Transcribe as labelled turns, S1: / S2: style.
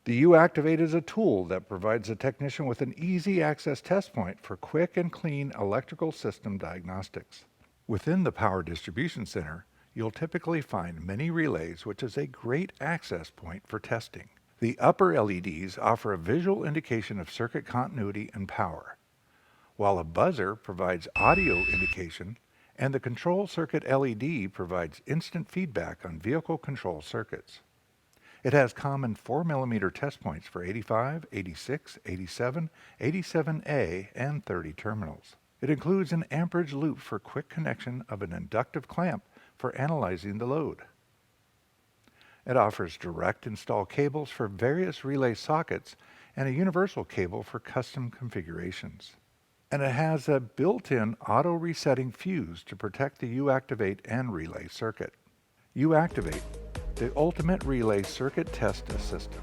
S1: The uActivate is a tool that provides a technician with an easy access test point for quick and clean electrical system diagnostics. Within the Power Distribution Center, you'll typically find many relays, which is a great access point for testing. The upper LEDs offer a visual indication of circuit continuity and power, while a buzzer provides audio indication, and the control circuit LED provides instant feedback on vehicle control circuits. It has common 4mm test points for 85, 86, 87, 87A, and 30 terminals. It includes an amperage loop for quick connection of an inductive clamp for analyzing the load. It offers direct install cables for various relay sockets and a universal cable for custom configurations. And it has a built-in auto-resetting fuse to protect the uActivate and relay circuit. uActivate, the ultimate relay circuit test system.